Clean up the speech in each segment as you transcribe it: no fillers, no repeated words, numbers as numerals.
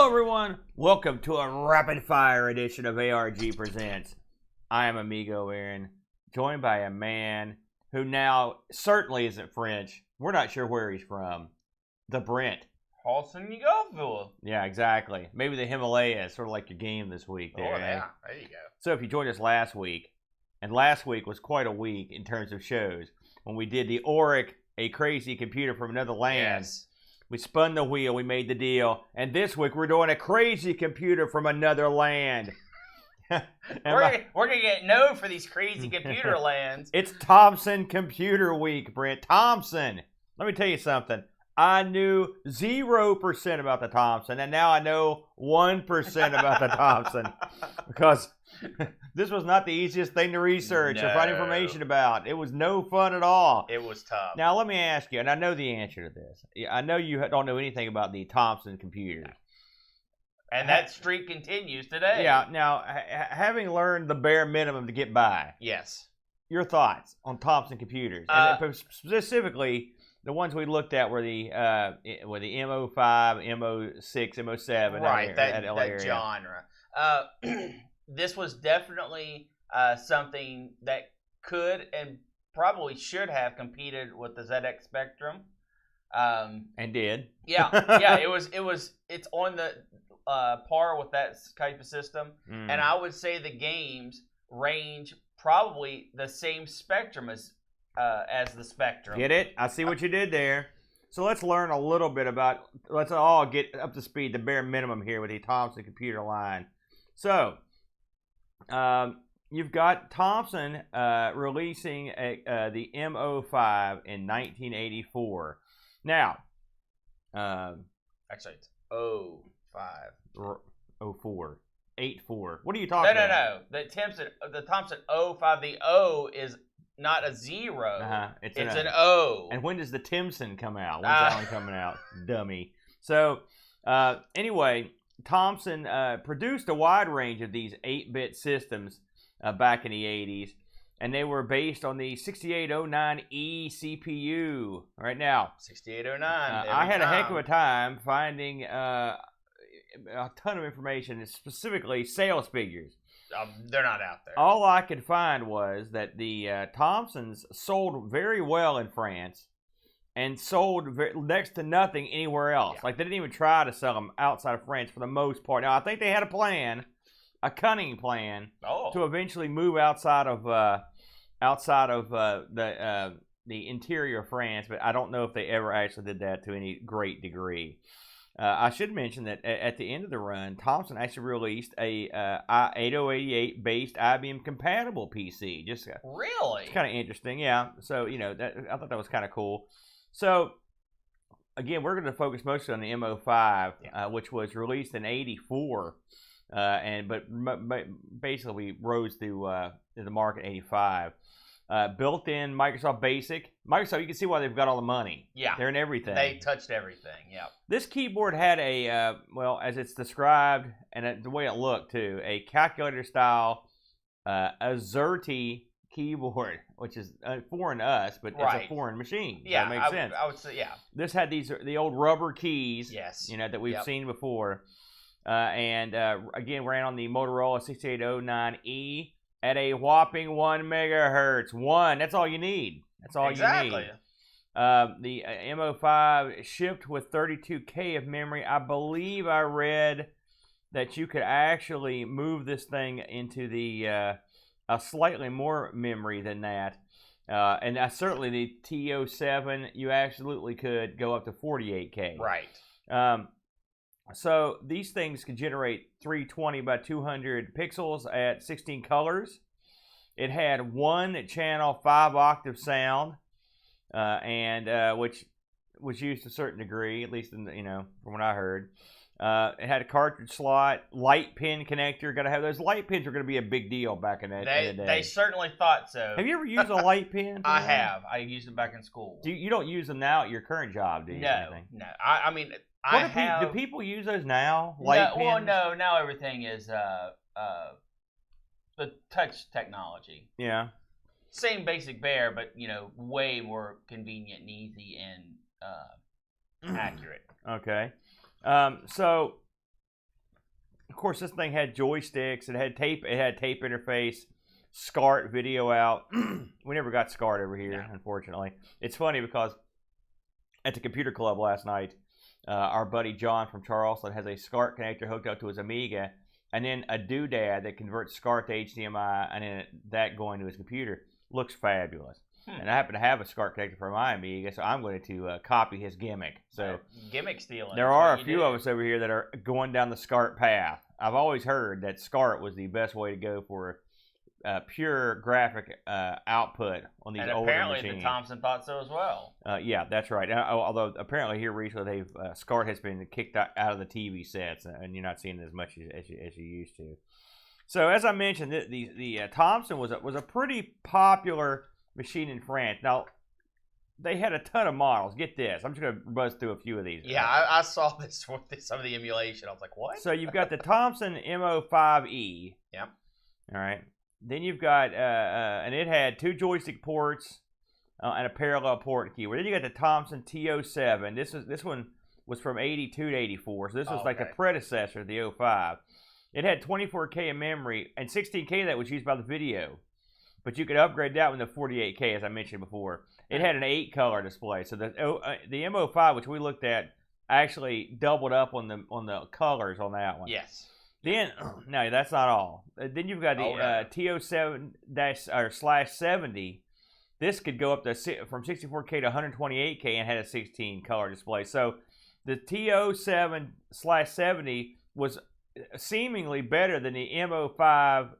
Hello everyone, welcome to a rapid fire edition of ARG Presents. I am Amigo Aaron, joined by a man who now certainly isn't French. We're not sure where he's from. The Brent. Thomson MO5. Yeah, exactly. Maybe the Himalayas, sort of like your game this week there. Oh yeah, there you go. So if you joined us last week, and last week was quite a week in terms of shows, when we did the Oric, a crazy computer from another land. Yes. We spun the wheel, we made the deal, and this week we're doing a crazy computer from another land. We're gonna get known for these crazy computer lands. It's Thomson Computer Week, Brent. Thomson. Let me tell you something. I knew 0% about the Thomson, and now I know 1% about the Thomson. Because this was not the easiest thing to research or find information about. It was no fun at all. It was tough. Now, let me ask you, and I know the answer to this. I know you don't know anything about the Thomson computer. And that streak continues today. Yeah, now, having learned the bare minimum to get by. Yes. Your thoughts on Thomson computers. And specifically, the ones we looked at were the MO5, MO6, MO7. Right, that area. genre. This was definitely something that could and probably should have competed with the ZX Spectrum. And did. Yeah, it's on the par with that type of system. And I would say the games range probably the same spectrum as the Spectrum. Get it? I see what you did there. So let's learn a little bit about, let's all get up to speed, the bare minimum here with the Thomson computer line. So, you've got Thomson releasing the MO5 in 1984. Now, actually, it's 05. 04. 84. What are you talking about? No. The Thomson 05, the O is not a 0. It's an O. And when does the Timson come out? When's that one coming out? Dummy. So, anyway, Thomson produced a wide range of these 8-bit systems back in the 80s, and they were based on the 6809E CPU. Right now, 6809. I had a heck of a time finding a ton of information, specifically sales figures. They're not out there. All I could find was that the Thomsons sold very well in France and sold next to nothing anywhere else. Yeah. Like, they didn't even try to sell them outside of France for the most part. Now, I think they had a plan, a cunning plan, to eventually move outside of the interior of France, but I don't know if they ever actually did that to any great degree. I should mention that at the end of the run, Thomson actually released a 8088 based IBM compatible PC. Really? It's kind of interesting, yeah. So I thought that was kind of cool. So again, we're going to focus mostly on the MO5, which was released in '84, but basically we rose through the market in '85. Built-in Microsoft Basic. Microsoft, you can see why they've got all the money. Yeah. They're in everything. They touched everything, yeah. This keyboard had a, as it's described, and the way it looked too, a calculator-style AZERTY keyboard, which is foreign to us, but it's a forein machine. So it makes sense. I would say, yeah. This had the old rubber keys, yes, that we've seen before. And again, ran on the Motorola 6809E. At a whopping 1 megahertz. That's all you need. That's all you need. The MO5 shipped with 32K of memory. I believe I read that you could actually move this thing into the a slightly more memory than that. And certainly the TO7, you absolutely could go up to 48K. Right. So these things can generate 320 by 200 pixels at 16 colors. It had 1-channel 5-octave sound, and which was used to a certain degree, at least from what I heard. It had a cartridge slot, light pin connector. Got to have those light pins. Were going to be a big deal back in the day. They certainly thought so. Have you ever used a light pin? I have. I used them back in school. You don't use them now at your current job, do you? No. I mean. Do people use those now? Light pins? Well, no. Now everything is the touch technology. Yeah. Same basic bear, but way more convenient and easy and accurate. Okay. So of course, this thing had joysticks. It had tape interface, SCART video out. We never got SCART over here, unfortunately. It's funny because at the computer club last night, our buddy John from Charleston has a SCART connector hooked up to his Amiga, and then a doodad that converts SCART to HDMI, and then that going to his computer. Looks fabulous. And I happen to have a SCART connector for my Amiga, so I'm going to copy his gimmick. So gimmick stealing. There are a few of us over here that are going down the SCART path. I've always heard that SCART was the best way to go for pure graphic output on these older machines. And apparently the Thomson thought so as well. Yeah, that's right. Although apparently here recently, SCART has been kicked out of the TV sets, and you're not seeing it as much as you used to. So as I mentioned, the Thomson was a pretty popular machine in France. Now, they had a ton of models. Get this. I'm just going to buzz through a few of these. Yeah, I saw this with some of the emulation. I was like, what? So you've got the Thomson MO5E. Yep. All right. Then you've got, and it had 2 joystick ports and a parallel port keyboard. Then you got the Thomson TO7. This one was from 82 to 84. So this was like the predecessor of the 05. It had 24K in memory, and 16K of that was used by the video. But you could upgrade that one to 48K, as I mentioned before. It had an 8-color display. So the MO5, which we looked at, actually doubled up on the colors on that one. Yes. Then, no, that's not all. Then you've got the TO7/70. This could go up to from 64K to 128K and had a 16-color display. So the TO7/70 was seemingly better than the MO5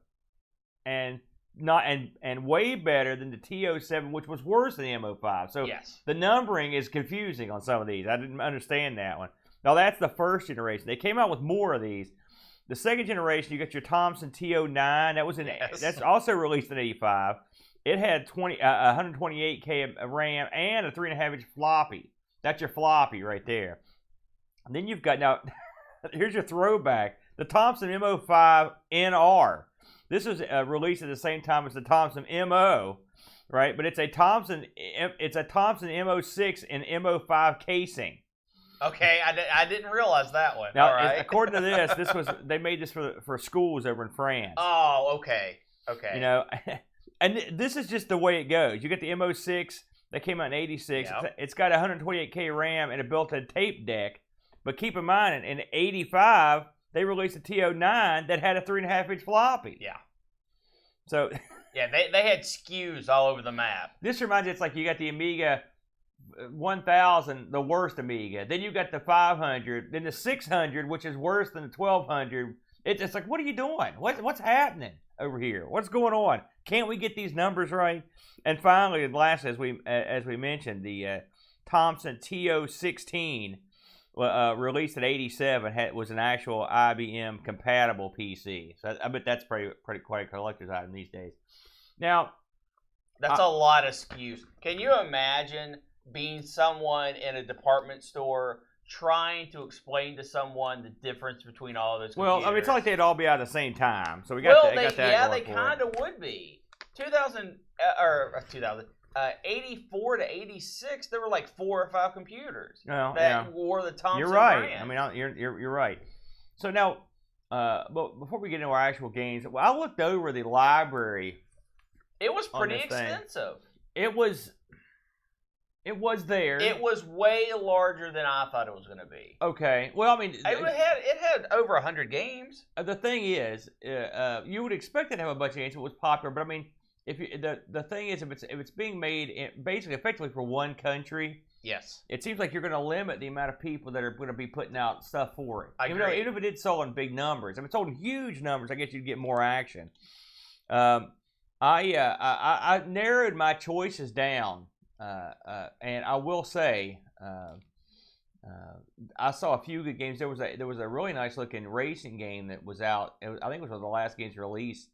and way better than the TO7, which was worse than the MO5. So the numbering is confusing on some of these. I didn't understand that one. Now that's the first generation. They came out with more of these. The second generation, you got your Thomson TO9. That was that's also released in '85. It had 128K RAM and a 3.5-inch floppy. That's your floppy right there. And then you've got, now here's your throwback, the Thomson MO5 NR. This was released at the same time as the Thomson MO, right? But it's a Thomson MO6 and MO5 casing. Okay, I didn't realize that one. Now, according to this, they made this for schools over in France. Oh, okay. You know, and this is just the way it goes. You get the MO6 that came out in '86. Yep. It's got 128K RAM and a built-in tape deck. But keep in mind, in '85, they released a TO9 that had a 3.5-inch floppy. Yeah. So. Yeah, they had SKUs all over the map. This reminds me, it's like you got the Amiga 1000, the worst Amiga. Then you got the 500, then the 600, which is worse than the 1200. It's like, what are you doing? What's happening over here? What's going on? Can't we get these numbers right? And finally, and lastly, as we mentioned, the Thomson TO16 released in '87 was an actual IBM compatible PC. So I bet that's quite a collector's item these days. Now, that's a lot of SKUs. Can you imagine being someone in a department store trying to explain to someone the difference between all of those computers? Well, I mean, it's not like they'd all be out at the same time. So we got that. Yeah, they kind of would be. 84 to 86, there were like 4 or 5 computers that wore the Thomson You're right. brand. I mean, you're right. So now, but before we get into our actual games, I looked over the library. It was pretty extensive. It was there. It was way larger than I thought it was going to be. Okay. Well, I mean, it had over 100 games. The thing is, you would expect it to have a bunch of games if it was popular, but I mean, the thing is, if it's being made basically effectively for one country, yes, it seems like you're going to limit the amount of people that are going to be putting out stuff for it. Even if it did sold in big numbers, if it sold in huge numbers, I guess you'd get more action. I narrowed my choices down, and I will say, I saw a few good games. There was a really nice looking racing game that was out. I think it was one of the last games released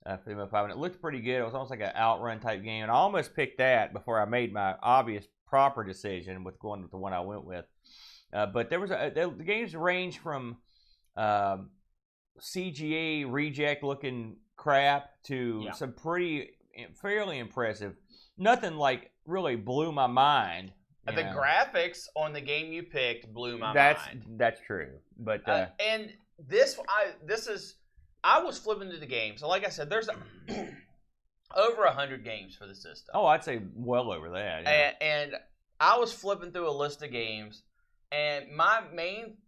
for the MO5, and it looked pretty good. It was almost like an outrun type game, and I almost picked that before I made my obvious proper decision with going with the one I went with. But there was the games range from CGA reject looking crap to some fairly impressive. Nothing like really blew my mind. The graphics on the game you picked blew my mind. mind. That's true. But and I was flipping through the games. So like I said, there's over 100 games for the system. Oh, I'd say well over that. Yeah. And I was flipping through a list of games, and my main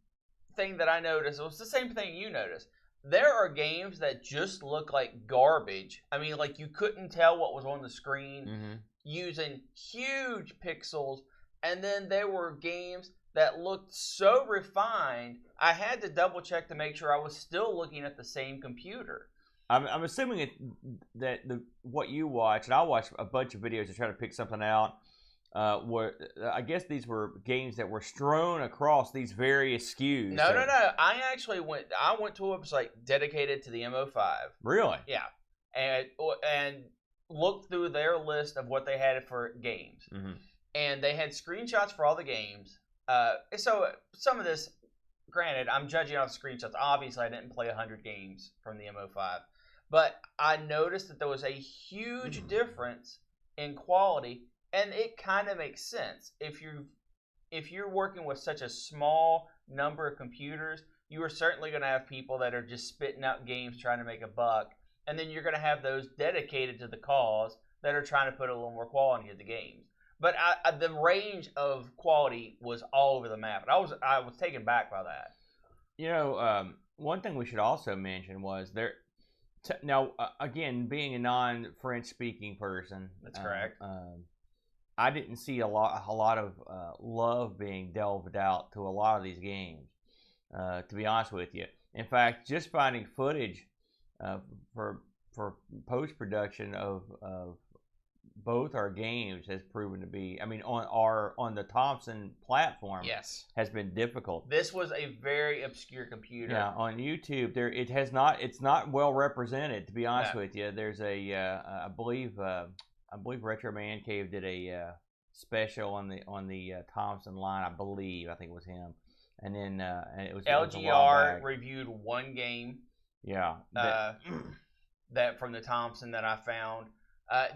thing that I noticed was the same thing you noticed. There are games that just look like garbage. I mean, like you couldn't tell what was on the screen using huge pixels. And then there were games that looked so refined, I had to double check to make sure I was still looking at the same computer. I'm assuming that what you watch, and I watched a bunch of videos to try to pick something out. Where I guess these were games that were strewn across these various SKUs. No. I actually went to a website dedicated to the MO5. Really? Yeah, and looked through their list of what they had for games, and they had screenshots for all the games. So some of this, granted, I'm judging off screenshots. Obviously, I didn't play 100 games from the MO5, but I noticed that there was a huge difference in quality. And it kind of makes sense. If you're working with such a small number of computers, you are certainly going to have people that are just spitting out games trying to make a buck. And then you're going to have those dedicated to the cause that are trying to put a little more quality into the games. But the range of quality was all over the map. And I was taken back by that. You know, one thing we should also mention was there. Now, again, being a non-French speaking person. That's correct. I didn't see a lot of love being delved out to a lot of these games, to be honest with you. In fact, just finding footage for post-production of both our games has proven to be, I mean, on the Thomson platform, yes, has been difficult. This was a very obscure computer. Yeah, on YouTube, it's not well represented, to be honest with you. There's I believe Retro Man Cave did a special on the Thomson line. I think it was him, and then it was LGR reviewed one game. Yeah, that from the Thomson that I found.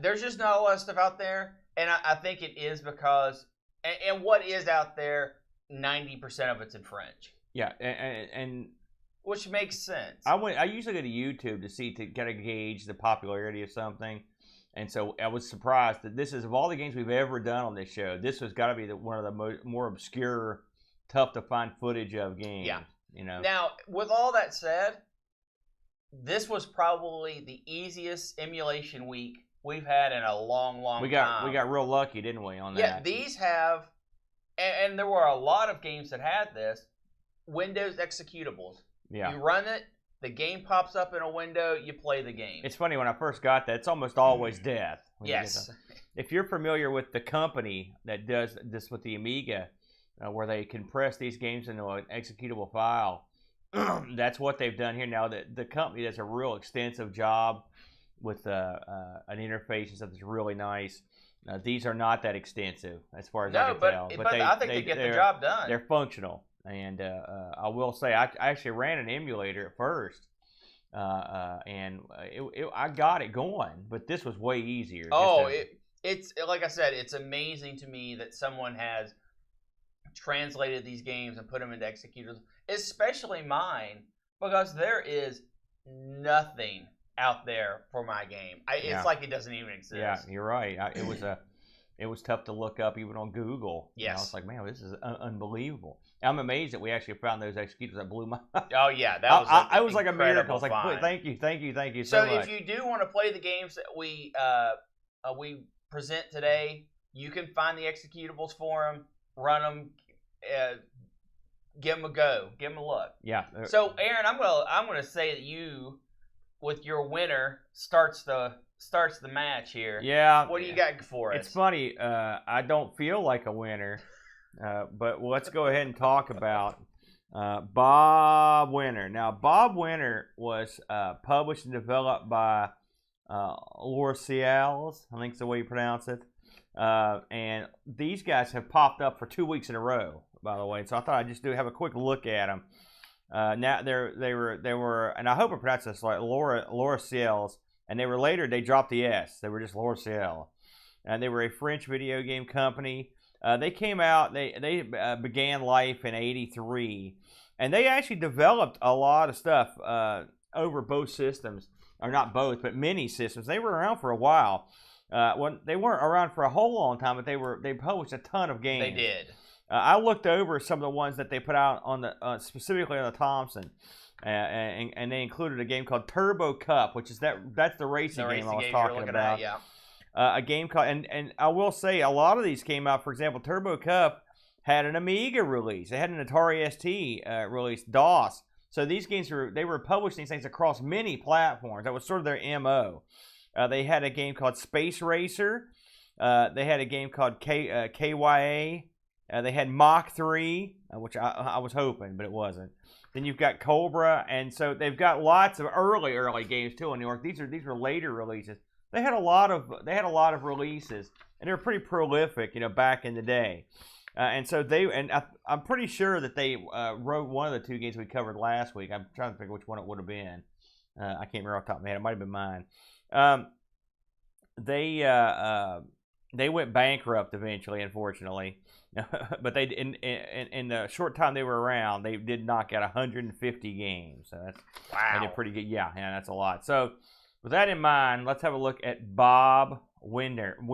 There's just not a lot of stuff out there, and I think it is because and what is out there, 90% of it's in French. Yeah, and which makes sense. I usually go to YouTube to kind of gauge the popularity of something. And so I was surprised that this is, of all the games we've ever done on this show, this has got to be one of the more obscure, tough to find footage of games. Yeah. You know. Now, with all that said, this was probably the easiest emulation week we've had in a long time. We got real lucky, didn't we, on that? Yeah, these have, and there were a lot of games that had this, Windows executables. Yeah. You run it. The game pops up in a window, you play the game. It's funny, when I first got that, it's almost always death. Yes. If you're familiar with the company that does this with the Amiga, where they compress these games into an executable file, that's what they've done here. Now, the company does a real extensive job with an interface and stuff that's really nice. These are not that extensive, as far as I can tell. But I think they get the job done. They're functional. And I will say, I actually ran an emulator at first, and I got it going, but this was way easier. It's like I said, it's amazing to me that someone has translated these games and put them into executors, especially mine, because there is nothing out there for my game. It's like it doesn't even exist. Yeah, you're right. It was tough to look up even on Google. Yes. I was like, man, this is unbelievable. I'm amazed that we actually found those executors. That blew my. Oh yeah, that was. I was like a miracle. I was like, thank you so much. So if you do want to play the games that we present today, you can find the executables for them, run them, give them a go, give them a look. Yeah. So Aaron, I'm gonna say that you, with your winner, starts the match here. Yeah. What do you got for us? It's funny. I don't feel like a winner. But let's go ahead and talk about Bob Winner. Now, Bob Winner was published and developed by Oric, I think is the way you pronounce it. And these guys have popped up for 2 weeks in a row, by the way. So I thought I'd just have a quick look at them. Now they were, and I hope I pronounced this right, Oric, and they dropped the S. They were just Oric, and they were a French video game company. They came out. They began life in '83, And they actually developed a lot of stuff over both systems, or not both, but many systems. They were around for a while. They weren't around for a whole long time, but they published a ton of games. They did. I looked over some of the ones that they put out on the specifically on the Thomson, and they included a game called Turbo Cup, which is that's the racing game I was talking about. Yeah. A game called, and I will say a lot of these came out. For example, Turbo Cup had an Amiga release. They had an Atari ST release, DOS. So these games were publishing these things across many platforms. That was sort of their MO. They had a game called Space Racer. They had a game called KYA. They had Mach 3, which I was hoping, but it wasn't. Then you've got Cobra, and so they've got lots of early games too in New York. These were later releases. They had a lot of releases, and they were pretty prolific, back in the day. And so I'm pretty sure that they wrote one of the two games we covered last week. I'm trying to figure which one it would have been. I can't remember off the top of my head. It might have been mine. They went bankrupt eventually, unfortunately. But they in the short time they were around, they did knock out 150 games. So that's wow. They did pretty good. Yeah, that's a lot. So with that in mind, let's have a look at Bob Winner. I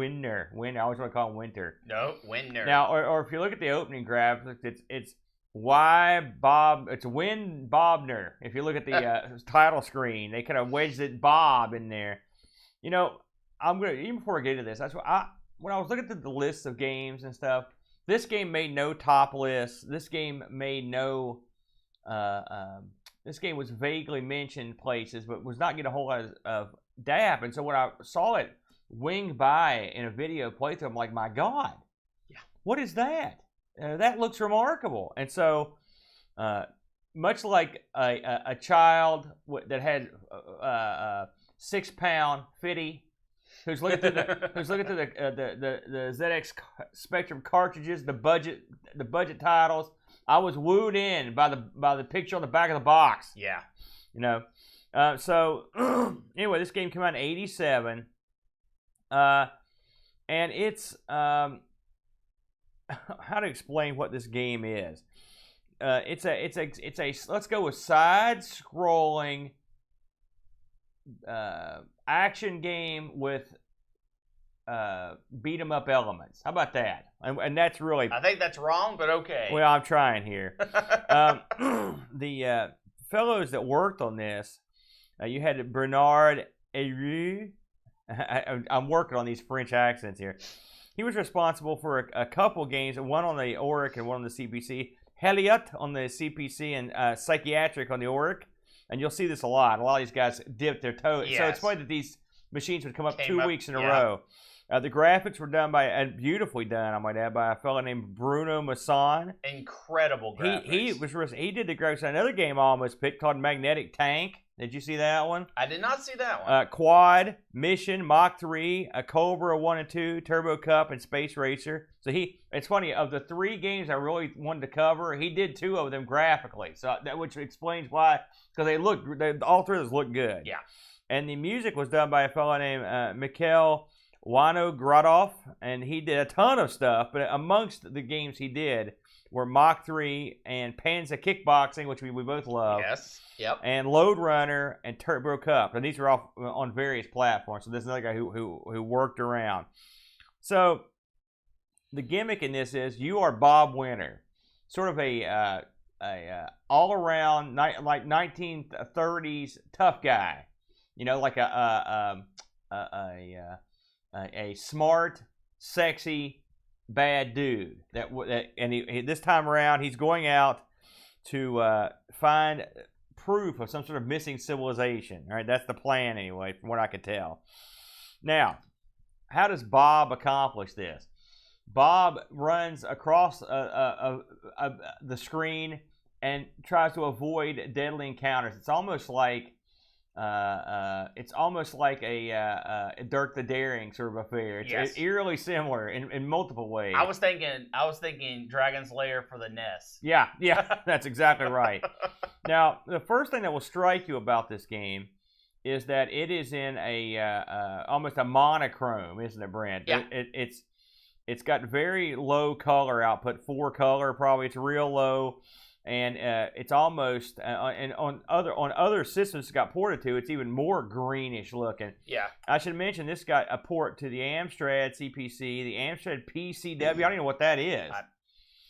always want to call him Winter. No, Winner. Now, or if you look at the opening graphics, it's why Bob. It's Win Bobner. If you look at the title screen, they kind of wedged it Bob in there. I'm gonna, even before I get into this, that's what when I was looking at the list of games and stuff. This game made no top lists. This game made no. This game was vaguely mentioned places, but was not getting a whole lot of dap. And so when I saw it wing by in a video playthrough, I'm like, my God, yeah, what is that? That looks remarkable. And so, much like a child that had 6-pound fitty. Who's looking through the ZX Spectrum cartridges, the budget titles? I was wooed in by the picture on the back of the box. Yeah, So anyway, this game came out in '87, and it's how to explain what this game is. It's a let's go with side-scrolling action game with beat 'em up elements. How about that? And that's really. I think that's wrong, but okay. Well, I'm trying here. The fellows that worked on this, you had Bernard Ayru. I'm working on these French accents here. He was responsible for a couple games, one on the Oric and one on the CPC. Heliot on the CPC and Psychiatric on the Oric. And you'll see this a lot. A lot of these guys dip their toes. Yes. So it's funny that these machines would come up 2 weeks in a row. The graphics were done and beautifully done, I might add, by a fellow named Bruno Masson. Incredible graphics. He did the graphics on another game I almost picked called Magnetic Tank. Did you see that one? I did not see that one. Quad, Mission, Mach 3, a Cobra 1 and 2, Turbo Cup, and Space Racer. So it's funny, of the 3 games I really wanted to cover, he did 2 of them graphically. So which explains why, because all 3 of those look good. Yeah. And the music was done by a fellow named Mikhail Winogradov, and he did a ton of stuff, but amongst the games he did were Mach 3 and Panzer Kickboxing, which we both love. Yes. Yep. And Load Runner and Turbo Cup. And these are all on various platforms. So this is another guy who worked around. So the gimmick in this is you are Bob Winner, sort of a all-around like 1930s tough guy. Like a smart, sexy, bad dude. This time around, he's going out to find proof of some sort of missing civilization. All right, that's the plan anyway, from what I could tell. Now, how does Bob accomplish this? Bob runs across the screen and tries to avoid deadly encounters. It's almost like a Dirk the Daring sort of affair. It's eerily similar in multiple ways. I was thinking Dragon's Lair for the NES. Yeah, that's exactly right. Now, the first thing that will strike you about this game is that it is in almost a monochrome, isn't it, Brent? Yeah. It's got very low color output, 4 color probably. It's real low. and it's almost and on other systems it's got ported to, it's even more greenish looking. Yeah. I should mention this got a port to the Amstrad CPC, the Amstrad PCW. I don't even know what that is.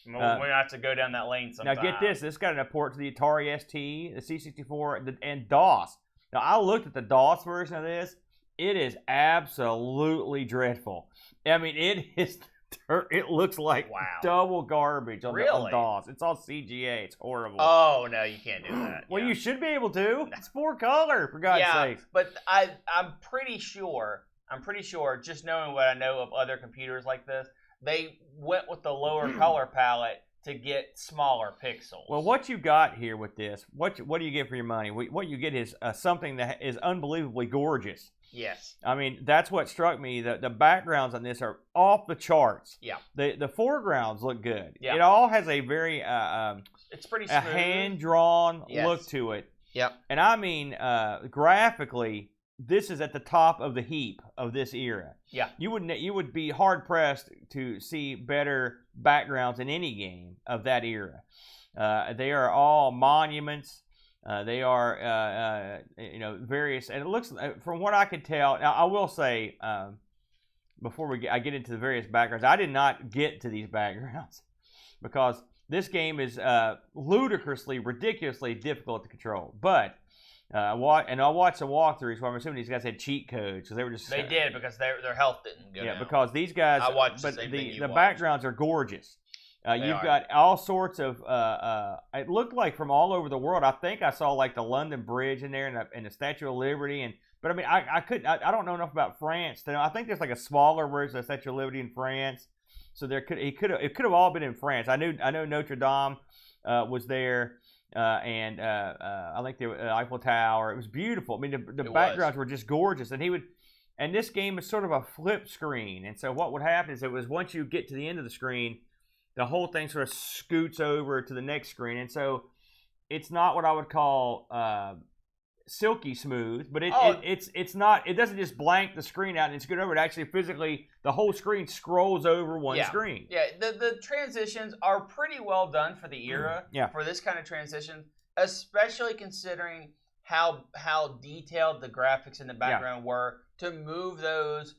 We're gonna have to go down that lane sometime. Now get this. This got a port to the Atari ST, the C64, and DOS. Now I looked at the DOS version of this. It is absolutely dreadful. I mean, it is. It looks like double garbage on DOS. It's all CGA. It's horrible. Oh no, you can't do that. Well, you should be able to. It's 4-color, for God's sake. But I'm pretty sure. Just knowing what I know of other computers like this, they went with the lower color palette to get smaller pixels. Well, what you got here with this, what do you get for your money? What you get is something that is unbelievably gorgeous. Yes. I mean, that's what struck me. The backgrounds on this are off the charts. Yeah. The foregrounds look good. Yeah. It all has a very it's pretty smooth, hand-drawn look to it. Yep. And I mean, graphically, this is at the top of the heap of this era. Yeah. You would be hard pressed to see better backgrounds in any game of that era. They are all monuments. They are various, and it looks, from what I could tell. Now I will say, before I get into the various backgrounds, I did not get to these backgrounds because this game is ludicrously, ridiculously difficult to control. But I watched some walkthroughs where I'm assuming these guys had cheat codes because they were just. They did because their health didn't go down. Because these guys. I watched the backgrounds are gorgeous. You've got all sorts of. It looked like from all over the world. I think I saw like the London Bridge in there and the Statue of Liberty But I mean, I don't know enough about France to know. I think there's like a smaller version of the Statue of Liberty in France. So it could have all been in France. I know Notre Dame was there. And I think the Eiffel Tower. It was beautiful. I mean, the backgrounds were just gorgeous. And this game is sort of a flip screen. And so what would happen is once you get to the end of the screen, the whole thing sort of scoots over to the next screen. And so it's not what I would call silky smooth, but it's not. It doesn't just blank the screen out and scoot over. It actually physically, the whole screen scrolls over one screen. Yeah, the transitions are pretty well done for the era. For this kind of transition, especially considering how detailed the graphics in the background were to move those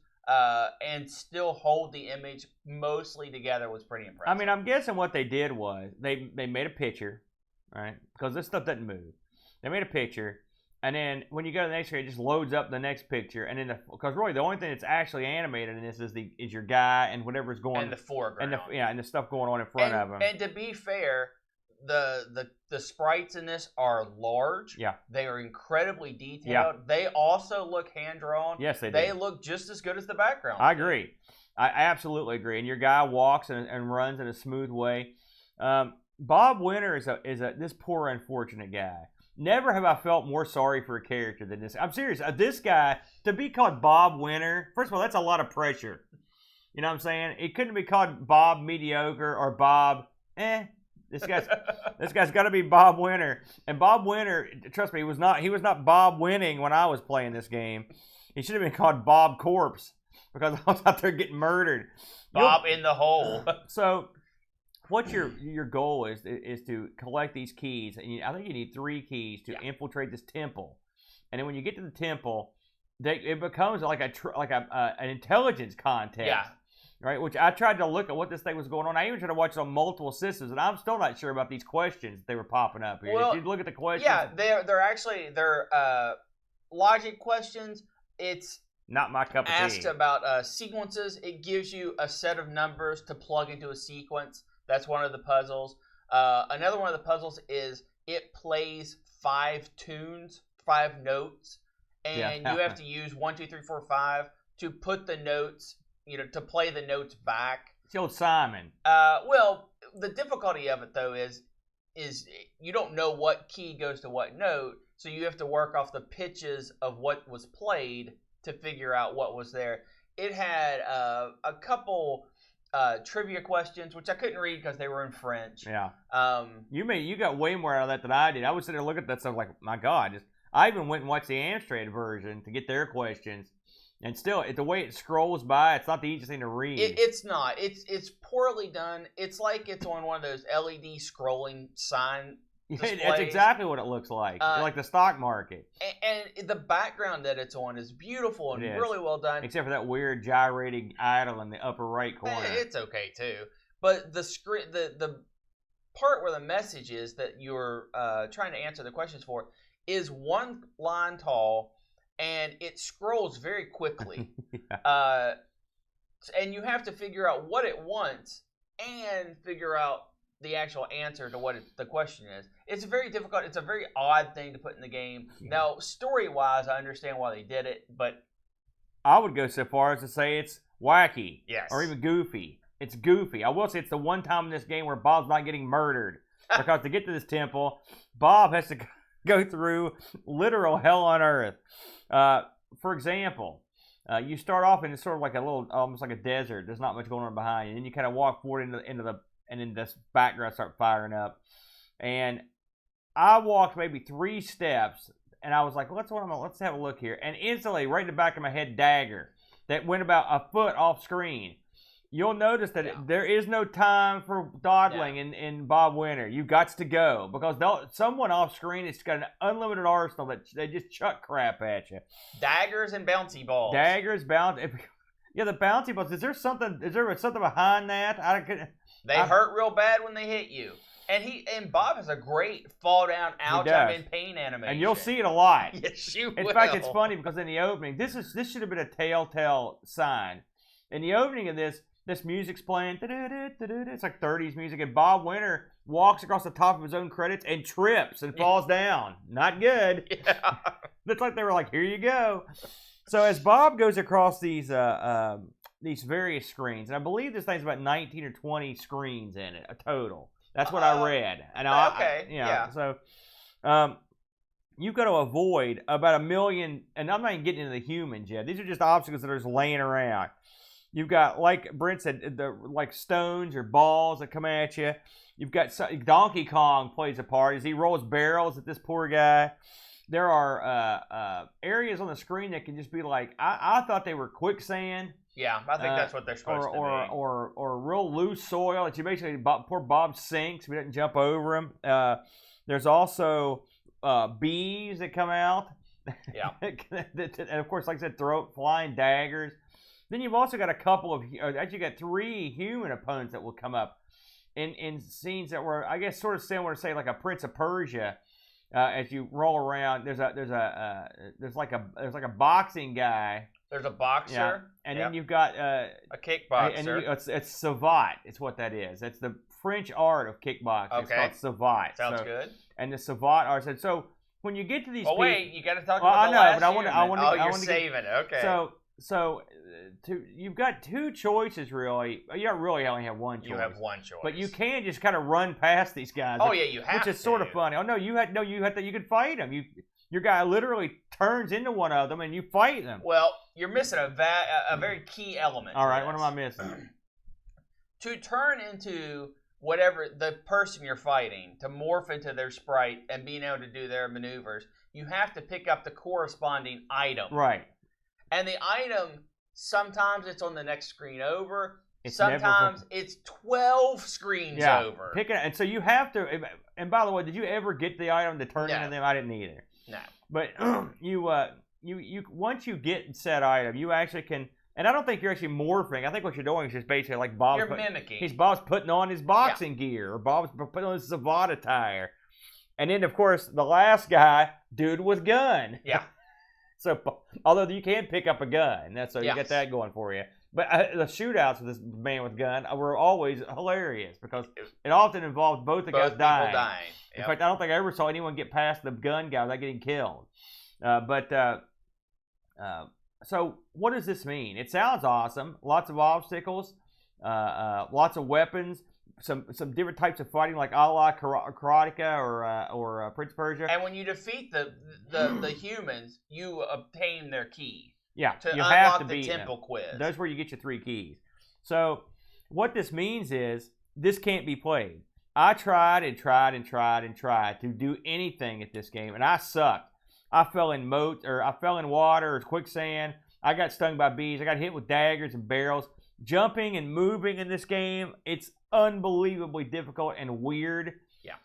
and still hold the image mostly together was pretty impressive. I mean, I'm guessing what they did was they made a picture, right? Because this stuff doesn't move. They made a picture. And then when you go to the next screen, it just loads up the next picture. And then because really the only thing that's actually animated in this is your guy and whatever's going on. And the foreground. And the stuff going on in front of him. And to be fair, the sprites in this are large. Yeah. They are incredibly detailed. Yeah. They also look hand-drawn. Yes, they do. They look just as good as the background. I agree. I absolutely agree. And your guy walks and runs in a smooth way. Bob Winner is this poor unfortunate guy. Never have I felt more sorry for a character than this. I'm serious. This guy, to be called Bob Winner, first of all, that's a lot of pressure. You know what I'm saying? It couldn't be called Bob Mediocre or Bob, This guy's got to be Bob Winner. And Bob Winner, trust me, he was not Bob Winning when I was playing this game. He should have been called Bob Corpse because I was out there getting murdered. Bob in the hole. So what your goal is to collect these keys, and I think you need 3 keys to infiltrate this temple. And then when you get to the temple, it becomes like an intelligence contest. Yeah. Right, which I tried to look at what this thing was going on. I even tried to watch it on multiple systems, and I'm still not sure about these questions they were popping up here. Well, did you look at the questions? Yeah, they're logic questions. It's not my cup of tea. Asked about sequences. It gives you a set of numbers to plug into a sequence. That's one of the puzzles. Another one of the puzzles is it plays 5 tunes, 5 notes, and you have to use 1, 2, 3, 4, 5 to put the notes, to play the notes back. It's the old Simon. Well, the difficulty of it though is you don't know what key goes to what note, so you have to work off the pitches of what was played to figure out what was there. It had a couple trivia questions, which I couldn't read because they were in French. Yeah. You got way more out of that than I did. I was sitting there looking at that stuff like, my God. I even went and watched the Amstrad version to get their questions. And still, the way it scrolls by, it's not the easiest thing to read. It's not. It's poorly done. It's like it's on one of those LED scrolling sign displays. That's exactly what it looks like. Like the stock market. And the background that it's on is beautiful and really well done. Except for that weird gyrating idol in the upper right corner. It's okay too. But the part where the message is that you're trying to answer the questions for is one line tall, and it scrolls very quickly. And you have to figure out what it wants and figure out the actual answer to what the question is. It's very difficult. It's a very odd thing to put in the game. Yeah. Now, story-wise, I understand why they did it, but I would go so far as to say it's wacky. Yes. Or even goofy. It's goofy. I will say it's the one time in this game where Bob's not getting murdered. Because to get to this temple, Bob has to go through literal hell on earth. For example, you start off in sort of like a little, almost like a desert. There's not much going on behind you. And then you kind of walk forward into the, and then this background start firing up. And I walked maybe 3 steps, and I was like, let's have a look here. And instantly, right in the back of my head, dagger that went about a foot off screen. You'll notice that there is no time for dawdling in Bob Winner. You've got to go because someone off screen has got an unlimited arsenal that they just chuck crap at you. Daggers and bouncy balls. Daggers, bouncy. Yeah, the bouncy balls. Is there something behind that? They hurt real bad when they hit you. And Bob has a great fall down, ouch, I'm in pain animation. And you'll see it a lot. Yes, you will. In fact, it's funny because in the opening, this should have been a telltale sign. In the opening of this music's playing. It's like 30s music, and Bob Winner walks across the top of his own credits and trips and falls down. Not good. Yeah. It's like they were like, here you go. So as Bob goes across these various screens, and I believe this thing's about 19 or 20 screens in it, a total. That's what I read. And So you've got to avoid about 1 million, and I'm not even getting into the humans yet. These are just obstacles that are just laying around. You've got, like Brent said, like stones or balls that come at you. You've got Donkey Kong plays a part as he rolls barrels at this poor guy. There are areas on the screen that can just be like, I thought they were quicksand. Yeah, I think that's what they're supposed to be. Or real loose soil that you basically, poor Bob sinks if he doesn't jump over him. There's also bees that come out. Yeah. And of course, like I said, flying daggers. Then you've also got actually got 3 human opponents that will come up in scenes that were, I guess, sort of similar to say like a Prince of Persia. As you roll around, there's like a boxing guy. There's a boxer, and then you've got a kickboxer. And it's savate. It's what that is. It's the French art of kickboxing. Okay. It's called savate. Sounds good. And the savate art said so. When you get to these, wait, you got to talk about the last human. You're saving it. Okay. So you've got 2 choices, really. You don't really only have one choice. You have one choice. But you can just kind of run past these guys. Oh, yeah, you have to. Which is sort of funny. Oh, no, you could fight them. Your guy literally turns into one of them, and you fight them. Well, you're missing a very key element. All right, what am I missing? To turn into whatever the person you're fighting, to morph into their sprite and being able to do their maneuvers, you have to pick up the corresponding item. Right. And the item, sometimes it's on the next screen over. Sometimes it's 12 screens over. Pick it, and so you have to. And by the way, did you ever get the item to turn into them? I didn't either. No. But you once you get said item, you actually can. And I don't think you're actually morphing. I think what you're doing is just basically like Bob's. You're mimicking. Bob's putting on his boxing gear, or Bob's putting on his savate attire, and then of course the last guy, dude with gun. Yeah. So, although you can pick up a gun, so you get that going for you. But the shootouts with this man with gun were always hilarious because it often involved both the guys dying. Yep. In fact, I don't think I ever saw anyone get past the gun guy without getting killed. So what does this mean? It sounds awesome. Lots of obstacles, lots of weapons. Some different types of fighting, like a la Karateka or Prince of Persia. And when you defeat the humans, you obtain their key. Yeah, to you unlock have to the beat temple them. quiz. That's where you get your 3 keys. So what this means is this can't be played. I tried to do anything at this game, and I sucked. I fell in water or quicksand. I got stung by bees. I got hit with daggers and barrels. Jumping and moving in this game, it's unbelievably difficult and weird. Yeah.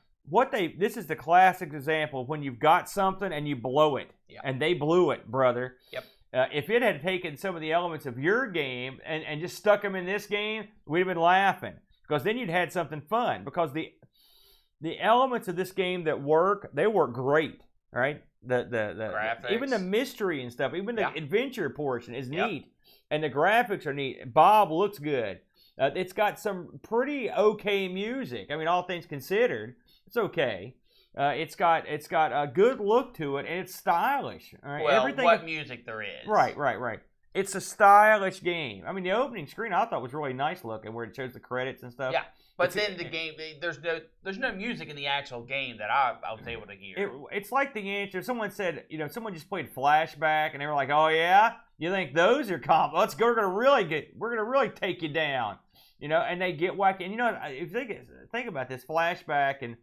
This is the classic example of when you've got something and you blow it. Yeah. And they blew it, brother. Yep. If it had taken some of the elements of your game and just stuck them in this game, we'd have been laughing. Because then you'd had something fun. Because the elements of this game that work, they work great, right? The graphics. Even the mystery and stuff, even the adventure portion is Yep. neat. And the graphics are neat. Bob looks good. It's got some pretty okay music. I mean, all things considered, it's okay. It's got a good look to it, and it's stylish. All right? Well, what music there is. Right. It's a stylish game. I mean, the opening screen I thought was really nice looking, where it shows the credits and stuff. Yeah, but then the game, there's no music in the actual game that I was able to hear. It's like the answer. Someone said, someone just played Flashback, and they were like, "Oh yeah, you think those are comp? We're gonna really take you down." And they get wacky. And if you think about this, Flashback and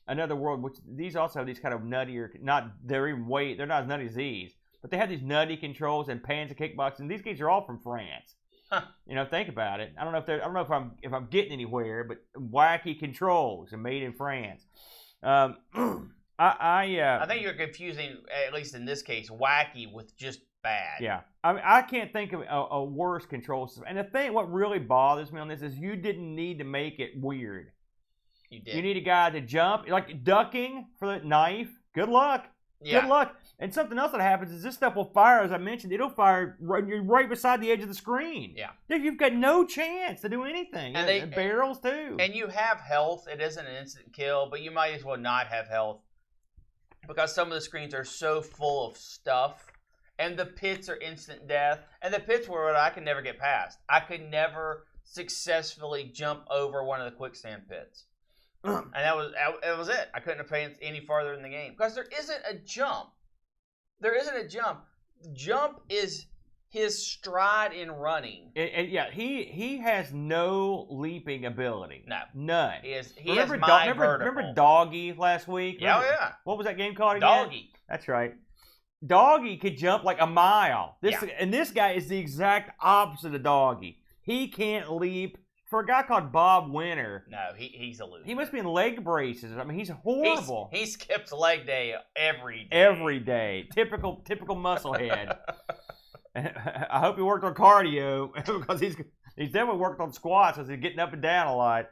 Another World, which these also have these kind of nuttier, they're not as nutty as these, but they have these nutty controls and pans of kickboxing. These games are all from France. Huh. Think about it. I don't know if I'm getting anywhere, but wacky controls and made in France. I think you're confusing, at least in this case, wacky with just bad. Yeah. I mean, I can't think of a worse control system. And the thing, what really bothers me on this is you didn't need to make it weird. You did. You need a guy to jump, like ducking for the knife. Good luck. Yeah. Good luck. And something else that happens is this stuff will fire, as I mentioned, it'll fire right beside the edge of the screen. Yeah. You've got no chance to do anything. And barrels, too. And you have health. It isn't an instant kill, but you might as well not have health because some of the screens are so full of stuff. And the pits are instant death. And the pits were what I could never get past. I could never successfully jump over one of the quicksand pits. And that was it. I couldn't advance any farther in the game because there isn't a jump. Jump is his stride in running. And yeah, he has no leaping ability. No, none. He has my vertical. Remember Doggy last week? Yeah, yeah. What was that game called again? Doggy. That's right. Doggy could jump like a mile. And this guy is the exact opposite of Doggy. He can't leap. For a guy called Bob Winner, no, he's a loser. He must be in leg braces. I mean, he's horrible. He skips leg day every day. Every day, typical musclehead. I hope he worked on cardio because he's definitely worked on squats because he's getting up and down a lot.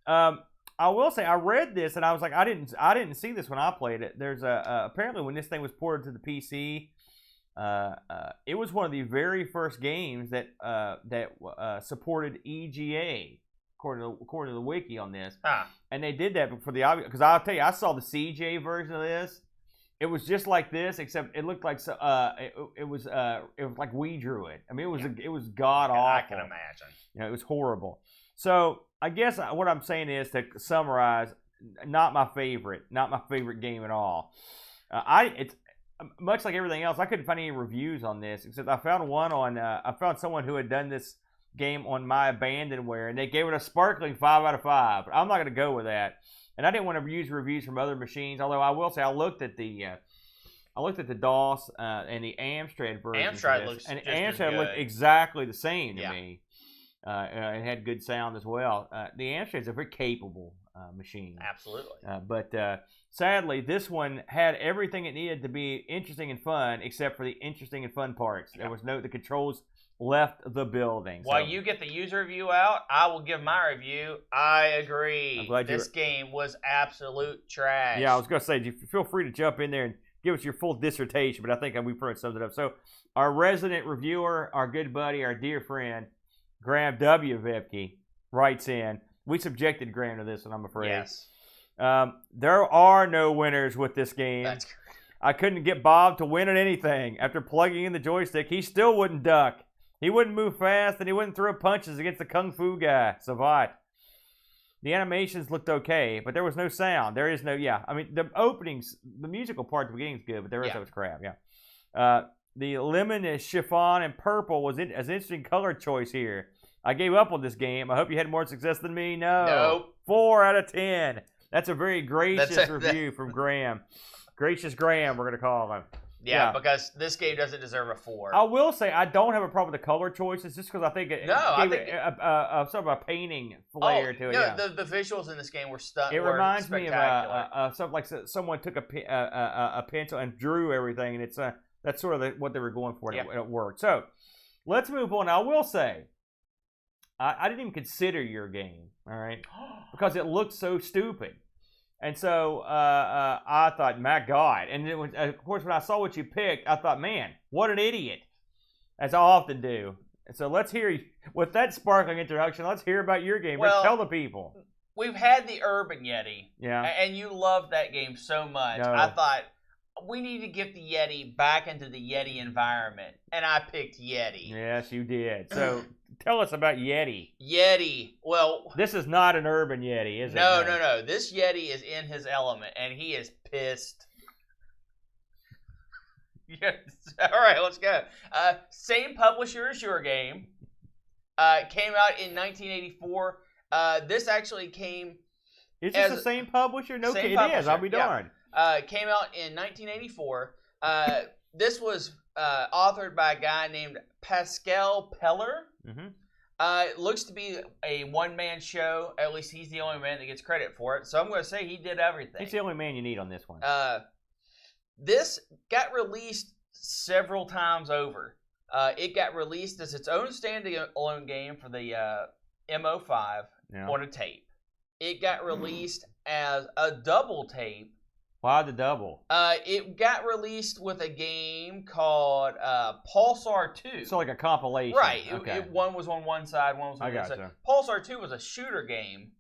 I will say I read this and I was like, I didn't see this when I played it. There's apparently when this thing was ported to the PC. It was one of the very first games that supported EGA, according to the wiki on this. And they did that for the because I'll tell you, I saw the CJ version of this. It was just like this, except it looked like it was like we drew it. I mean, it was god awful. I can imagine. It was horrible. So I guess what I'm saying is, to summarize, not my favorite game at all. It's much like everything else. I couldn't find any reviews on this, except I found one on. I found someone who had done this game on My Abandonware, and they gave it a sparkling 5 out of 5. I'm not going to go with that, and I didn't want to use reviews from other machines. Although I will say I looked at the DOS and the Amstrad version. Amstrad looked exactly the same to me. It had good sound as well. The Amstrad's a very capable machine. Absolutely. But sadly, this one had everything it needed to be interesting and fun, except for the interesting and fun parts. There was the controls left the building. While you get the user review out, I will give my review. I agree. This game was absolute trash. Yeah, I was going to say, feel free to jump in there and give us your full dissertation, but I think we pretty much summed it up. So our resident reviewer, our good buddy, our dear friend, Graham W. Vipke, writes in. We subjected Graham to this one, I'm afraid. Yes. There are no winners with this game. That's correct. I couldn't get Bob to win at anything. After plugging in the joystick, he still wouldn't duck. He wouldn't move fast, and he wouldn't throw punches against the Kung Fu guy, Savat. The animations looked okay, but there was no sound. There is no, I mean, the openings, the musical part at the beginning is good, but the rest of it's crap, the lemon is chiffon and purple was an interesting color choice here. I gave up on this game. I hope you had more success than me. No. Nope. 4 out of 10. That's a very gracious review from Graham. Gracious Graham, we're going to call him. Yeah, because this game doesn't deserve a 4. I will say I don't have a problem with the color choices, just because I think it gave it sort of a painting flair to it. No, yeah. the visuals in this game were stunning. It reminds me of something like someone took a pencil and drew everything, and it's that's sort of what they were going for, and it worked. So let's move on. I will say I didn't even consider your game, all right, because it looked so stupid. And so I thought, my God. And then, of course, when I saw what you picked, I thought, man, what an idiot, as I often do. And so let's hear, with that sparkling introduction, let's hear about your game. Well, let's tell the people. We've had the Urban Yeti. Yeah. And you loved that game so much. No. I thought, we need to get the Yeti back into the Yeti environment. And I picked Yeti. Yes, you did. So tell us about Yeti. Yeti. Well, this is not an Urban Yeti, is it? No. This Yeti is in his element, and he is pissed. Yes. All right, let's go. Same publisher as your game. Came out in 1984. This actually came. Is this the same publisher? No, it is. I'll be darned. Came out in 1984. This was authored by a guy named Pascal Peller. Mm-hmm. It looks to be a one-man show. At least he's the only man that gets credit for it. So I'm going to say he did everything. He's the only man you need on this one. This got released several times over. It got released as its own standalone game for the MO5 on a tape. It got released as a double tape. Why the double? It got released with a game called Pulsar 2. So like a compilation. Right. Okay. One was on one side, one was on the other side. Pulsar 2 was a shooter game,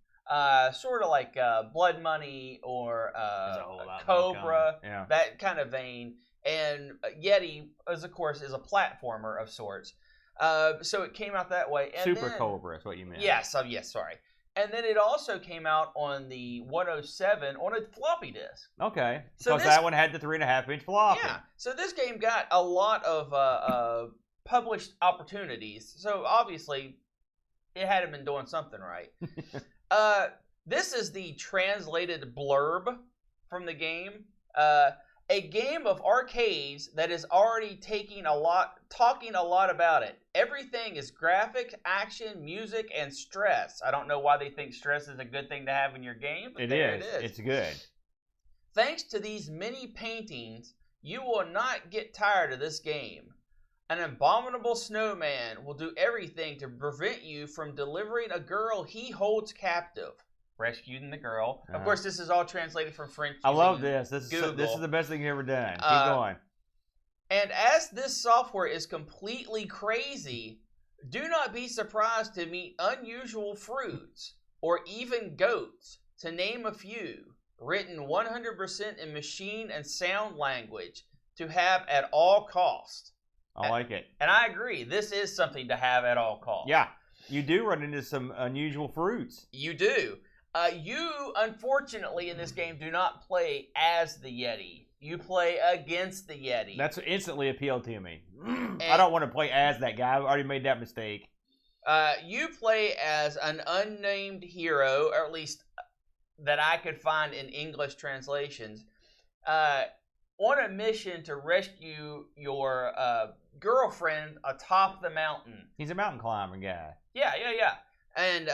sort of like Blood Money or Cobra, that kind of vein. And Yeti, of course, is a platformer of sorts. So it came out that way. And Super Cobra is what you meant. Yes, sorry. And then it also came out on the 107 on a floppy disk. Okay, because that one had the 3.5-inch floppy. Yeah, so this game got a lot of published opportunities. So obviously, it hadn't been doing something right. This is the translated blurb from the game. A game of arcades that is already talking a lot about it. Everything is graphics, action, music, and stress. I don't know why they think stress is a good thing to have in your game, but it is. It's good. Thanks to these many paintings, you will not get tired of this game. An abominable snowman will do everything to prevent you from delivering a girl he holds captive. Rescuing the girl. Of course, this is all translated from French. I love this. This is the best thing you've ever done. Keep going. And as this software is completely crazy, do not be surprised to meet unusual fruits or even goats, to name a few, written 100% in machine and sound language to have at all costs. I like it. And I agree. This is something to have at all costs. Yeah. You do run into some unusual fruits. You do. You, unfortunately, in this game, do not play as the Yeti. You play against the Yeti. That's instantly appealed to me. I don't want to play as that guy. I've already made that mistake. You play as an unnamed hero, or at least that I could find in English translations, on a mission to rescue your girlfriend atop the mountain. He's a mountain climbing guy. Yeah. And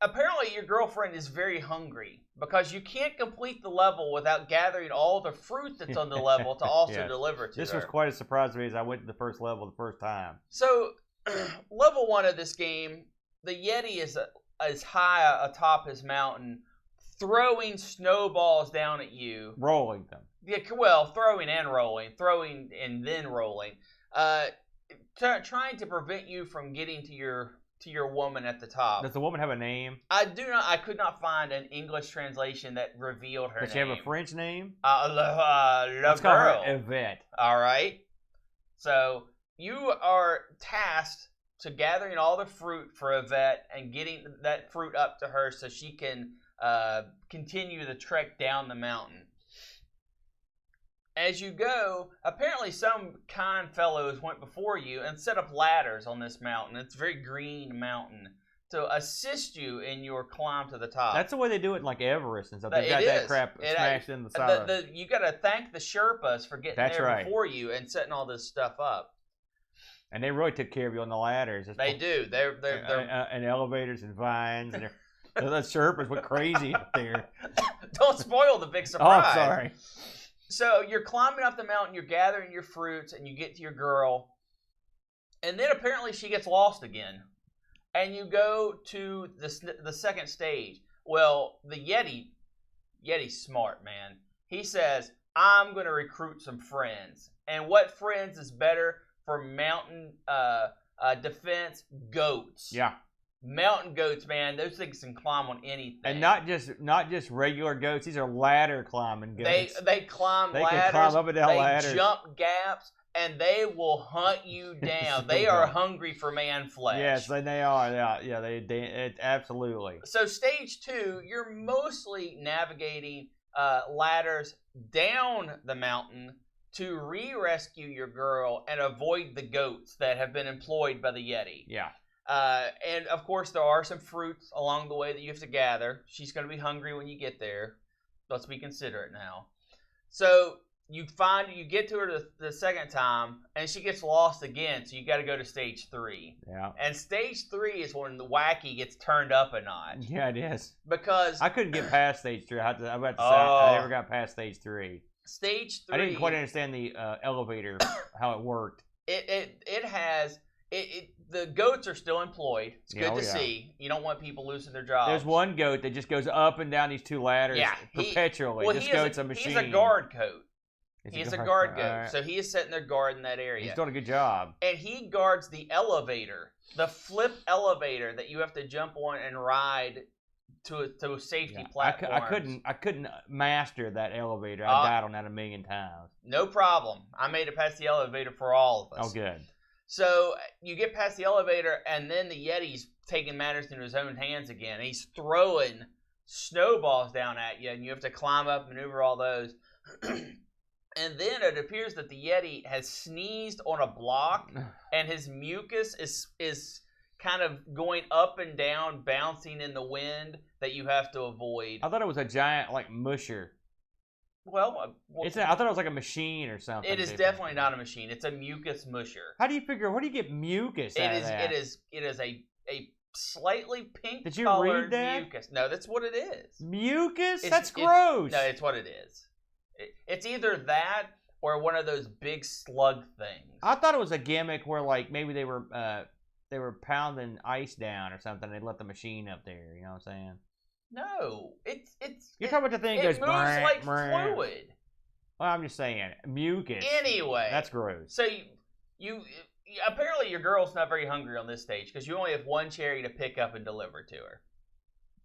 apparently your girlfriend is very hungry because you can't complete the level without gathering all the fruit that's on the level to also deliver to her. This was quite a surprise to me as I went to the first level the first time. So, level 1 of this game, the Yeti is high atop his mountain, throwing snowballs down at you. Rolling them. Yeah, well, throwing and rolling. Throwing and then rolling. Trying to prevent you from getting to your woman at the top. Does the woman have a name? I could not find an English translation that revealed her name. Does she have a French name? Let's call her Yvette. All right. So you are tasked to gathering all the fruit for Yvette and getting that fruit up to her so she can continue the trek down the mountain. As you go, apparently some kind fellows went before you and set up ladders on this mountain. It's a very green mountain to assist you in your climb to the top. That's the way they do it in like Everest and stuff. They got that crap smashed in the side. You got to thank the Sherpas for getting there before you and setting all this stuff up. And they really took care of you on the ladders. They do. They're and elevators and vines. And the Sherpas went crazy up there. Don't spoil the big surprise. Oh, sorry. So you're climbing up the mountain, you're gathering your fruits, and you get to your girl. And then apparently she gets lost again. And you go to the second stage. Well, the Yeti's smart, man. He says, I'm going to recruit some friends. And what friends is better for mountain defense? Goats. Yeah. Mountain goats, man. Those things can climb on anything. And not just regular goats. These are ladder climbing goats. They climb ladders. They can climb up and down ladders. They jump gaps. And they will hunt you down. They are hungry for man flesh. Yes, they are. Yeah, they absolutely. So stage 2, you're mostly navigating ladders down the mountain to re-rescue your girl and avoid the goats that have been employed by the Yeti. Yeah. And of course, there are some fruits along the way that you have to gather. She's going to be hungry when you get there. Let's be considerate now. So you get to her the second time, and she gets lost again, so you got to go to stage 3. Yeah. And stage 3 is when the wacky gets turned up a notch. Yeah, it is. Because I couldn't get past stage 3. I'm about to say I never got past stage 3. Stage 3. I didn't quite understand the elevator, how it worked. The goats are still employed. It's good to see. You don't want people losing their jobs. There's one goat that just goes up and down these 2 ladders perpetually. This goat's a machine. He's a guard goat. He's a guard goat. Right. So he is setting their guard in that area. He's doing a good job. And he guards the elevator, the flip elevator that you have to jump on and ride to a safety platform. I couldn't master that elevator. I died on that 1,000,000 times. No problem. I made it past the elevator for all of us. Oh, good. So you get past the elevator, and then the Yeti's taking matters into his own hands again. He's throwing snowballs down at you, and you have to climb up, maneuver all those. And then it appears that the Yeti has sneezed on a block, and his mucus is kind of going up and down, bouncing in the wind that you have to avoid. I thought it was a giant, like, musher. Well, I thought it was like a machine or something. It is definitely not a machine. It's a mucus musher. How do you get mucus out of that? It is a slightly pink Did you colored read that? mucus. No, that's what it is. Mucus? That's gross. No, it's what it is. It's either that or one of those big slug things. I thought it was a gimmick where, like, maybe they were pounding ice down or something. They let the machine up there. You know what I'm saying? No, You're talking about the thing that goes. It moves like fluid. Well, I'm just saying, mucus. Anyway, that's gross. So you apparently your girl's not very hungry on this stage because you only have one cherry to pick up and deliver to her.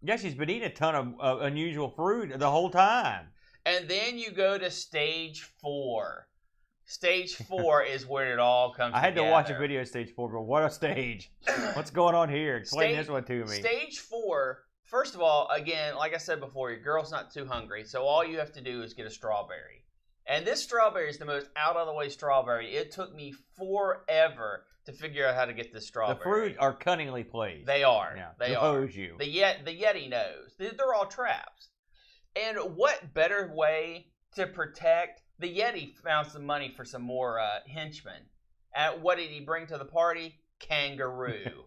Yeah, she's been eating a ton of unusual fruit the whole time. And then you go to stage 4. Stage 4 is where it all comes together. I had to watch a video of stage 4, but what a stage. What's going on here? Explain this one to me. Stage 4, first of all, again, like I said before, your girl's not too hungry, so all you have to do is get a strawberry. And this strawberry is the most out-of-the-way strawberry. It took me forever to figure out how to get this strawberry. The fruit are cunningly placed. They are. Yeah, they are. You. The Yeti knows. They're all traps. And what better way to protect? The Yeti found some money for some more henchmen. And what did he bring to the party? Kangaroo.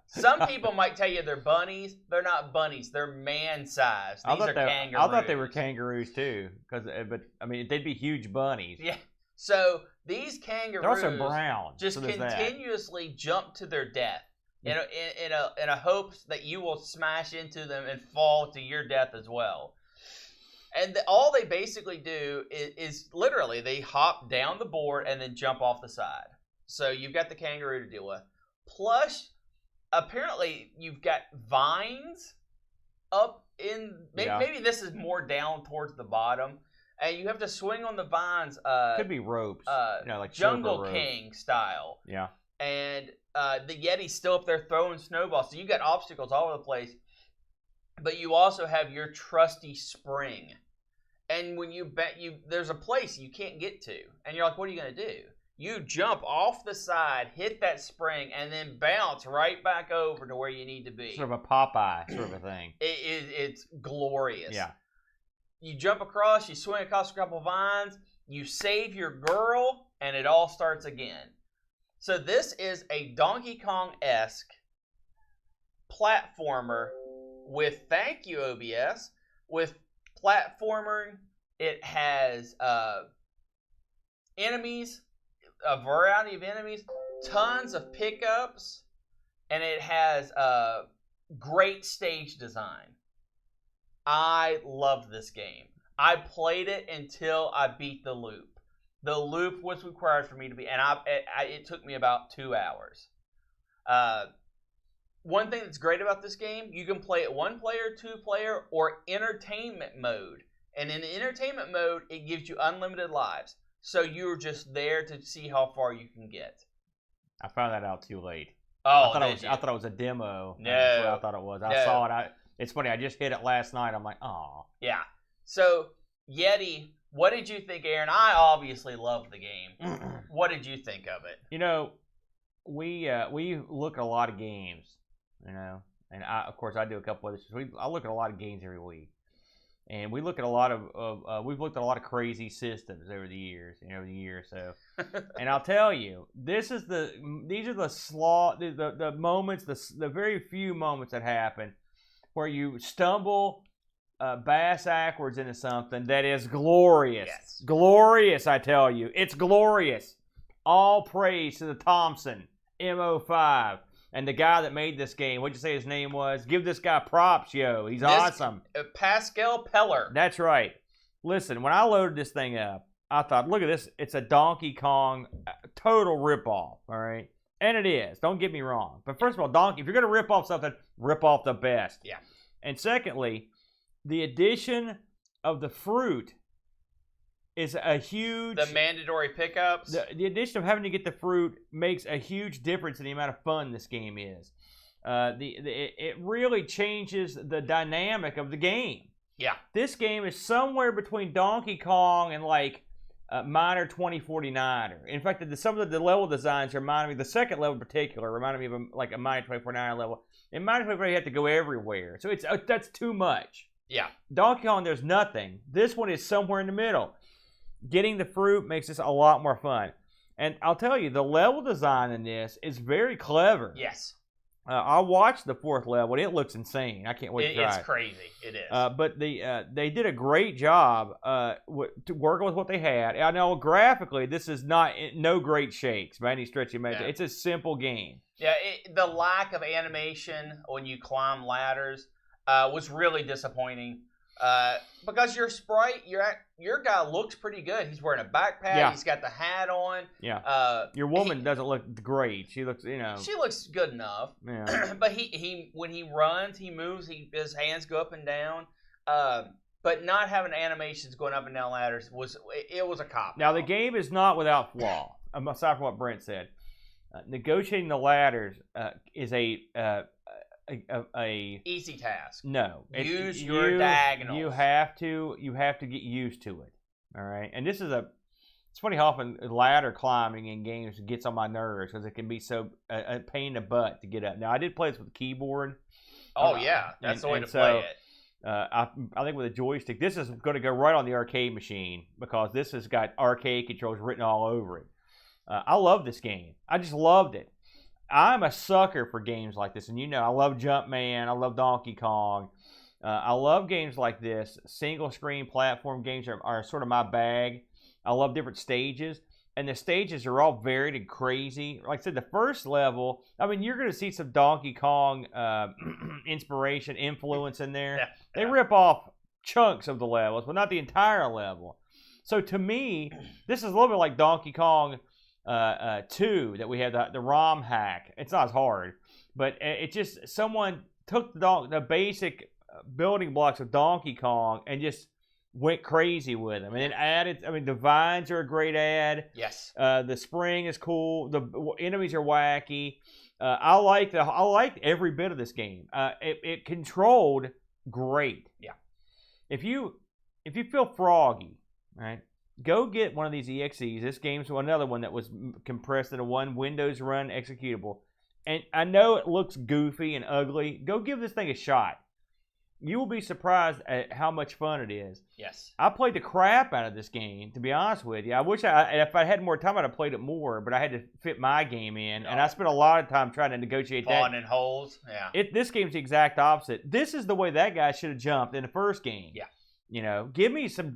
Some people might tell you they're bunnies. They're not bunnies. They're man-sized. These are kangaroos. I thought they were kangaroos too, but I mean they'd be huge bunnies. Yeah. So these kangaroos they're also brown. Just continuously jump to their death in a hopes that you will smash into them and fall to your death as well. And all they basically do is literally they hop down the board and then jump off the side. So you've got the kangaroo to deal with. Plus, apparently you've got vines up in maybe this is more down towards the bottom, and you have to swing on the vines. Could be ropes, like Jungle King style. Yeah. And the Yeti's still up there throwing snowballs, so you got obstacles all over the place. But you also have your trusty spring, and when there's a place you can't get to, and you're like, what are you gonna do? You jump off the side, hit that spring, and then bounce right back over to where you need to be. Sort of a Popeye sort of a thing. It's glorious. Yeah. You jump across, you swing across a couple vines, you save your girl, and it all starts again. So this is a Donkey Kong-esque platformer with, thank you OBS, with platformer. It has enemies, a variety of enemies, tons of pickups, and it has great stage design. I loved this game. I played it until I beat the loop. The loop was required for me to be, and it took me about 2 hours. One thing that's great about this game, you can play it 1-player, 2-player, or entertainment mode. And in the entertainment mode, it gives you unlimited lives. So you're just there to see how far you can get. I found that out too late. Oh, I thought it was a demo. No. That's what I thought it was. I saw it. It's funny. I just hit it last night. I'm like, oh. Yeah. So, Yeti, what did you think, Aaron? I obviously loved the game. What did you think of it? You know, we look at a lot of games, you know, and of course I do a couple of this. I look at a lot of games every week. And we look at a lot of we've looked at a lot of crazy systems over the years, over the year or so. And I'll tell you, these are the moments, the very few moments that happen where you stumble bass backwards into something that is glorious. Yes. Glorious, I tell you, it's glorious. All praise to the Thomson MO5. And the guy that made this game, what'd you say his name was? Give this guy props, yo. He's awesome. Pascal Peller. That's right. Listen, when I loaded this thing up, I thought, look at this. It's a Donkey Kong total ripoff, all right? And it is. Don't get me wrong. But first of all, if you're going to rip off something, rip off the best. Yeah. And secondly, the addition of the fruit is a huge... The mandatory pickups. The addition of having to get the fruit makes a huge difference in the amount of fun this game is. It really changes the dynamic of the game. Yeah. This game is somewhere between Donkey Kong and like Miner 2049er. In fact, some of the level designs remind me, the second level in particular, reminded me of a Miner 2049er level. In Miner 2049er, you have to go everywhere. So that's too much. Yeah. Donkey Kong, there's nothing. This one is somewhere in the middle. Getting the fruit makes this a lot more fun. And I'll tell you, the level design in this is very clever. Yes. I watched the 4th level, and it looks insane. I can't wait to try it. It's crazy. It is. But they did a great job working with what they had. I know graphically, this is no great shakes by any stretch of the imagination. Yeah. It's a simple game. Yeah, the lack of animation when you climb ladders was really disappointing. Because your sprite, your guy looks pretty good. He's wearing a backpack. Yeah. He's got the hat on. Yeah. Your woman doesn't look great. She looks, She looks good enough. Yeah. But he when he runs, he moves. His hands go up and down. But not having animations going up and down ladders was a cop. Now the game is not without flaw. Aside from what Brent said, negotiating the ladders is a easy task. No, use your diagonals. You have to get used to it. All right, and this is it's funny how often ladder climbing in games gets on my nerves because it can be so a pain in the butt to get up. Now I did play this with a keyboard. Oh yeah, that's the way to play it. I think with a joystick, this is going to go right on the arcade machine because this has got arcade controls written all over it. I love this game. I just loved it. I'm a sucker for games like this, and I love Jumpman, I love Donkey Kong. I love games like this. Single-screen platform games are sort of my bag. I love different stages, and the stages are all varied and crazy. Like I said, the first level, you're going to see some Donkey Kong inspiration, influence in there. Yeah. They rip off chunks of the levels, but not the entire level. So to me, this is a little bit like Donkey Kong 2 that we had the ROM hack. It's not as hard, but it just someone took the basic building blocks of Donkey Kong and just went crazy with them, and then added. The vines are a great add. Yes. The spring is cool. The enemies are wacky. I liked every bit of this game. It controlled great. Yeah. If you feel froggy, right? go get one of these EXEs. This game's another one that was compressed into one Windows Run executable. And I know it looks goofy and ugly. Go give this thing a shot. You will be surprised at how much fun it is. Yes. I played the crap out of this game, to be honest with you. I wish if I had more time, I'd have played it more, but I had to fit my game in, and I spent a lot of time trying to negotiate that. Falling in holes, yeah. This game's the exact opposite. This is the way that guy should have jumped in the first game. Yeah. You know, get some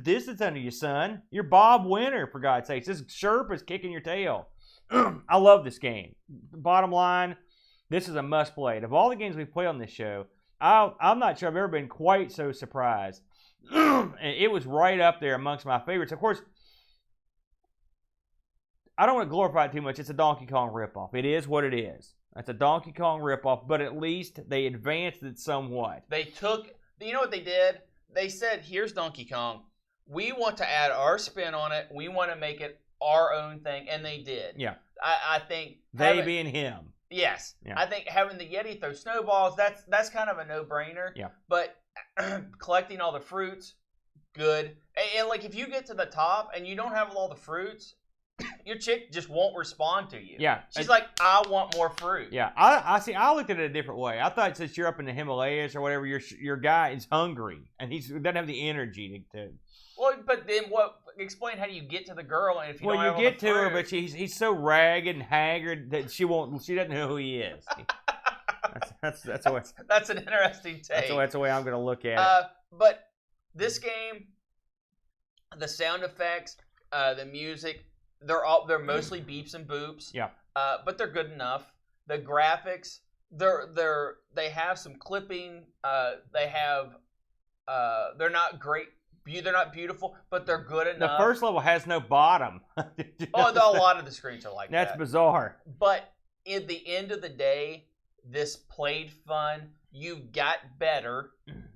distance under you, son. You're Bob Winner, for God's sakes. This Sherpa's kicking your tail. I love this game. Bottom line, this is a must-play. Of all the games we've played on this show, I'm not sure I've ever been quite so surprised. And it was right up there amongst my favorites. Of course, I don't want to glorify it too much. It's a Donkey Kong ripoff. It is what it is. It's a Donkey Kong ripoff, but at least they advanced it somewhat. They took, you know what they did? They said, here's Donkey Kong. We want to add our spin on it. We want to make it our own thing, and they did. Yeah. I think they being him. Yes. Yeah. I think having the Yeti throw snowballs, that's kind of a no-brainer. Yeah. But collecting all the fruits, good. And like if you get to the top and you don't have all the fruits, your chick just won't respond to you. Yeah. She's like, I want more fruit. Yeah. I see. I looked at it a different way. I thought since you're up in the Himalayas or whatever, your guy is hungry and he doesn't have the energy to. Well, but then what? Explain how you get to the girl, and if you don't have all get the to fruit. her, but he's so ragged and haggard that she doesn't know who he is. That's an interesting take. That's the way I'm going to look at it. But this game, the sound effects, the music, they're mostly beeps and boops. Yeah. But they're good enough. The graphics, they have some clipping. They're not great. They're not beautiful, but they're good enough. The first level has no bottom. A lot of the screens are like that. That's bizarre. But at the end of the day, this played fun. You got better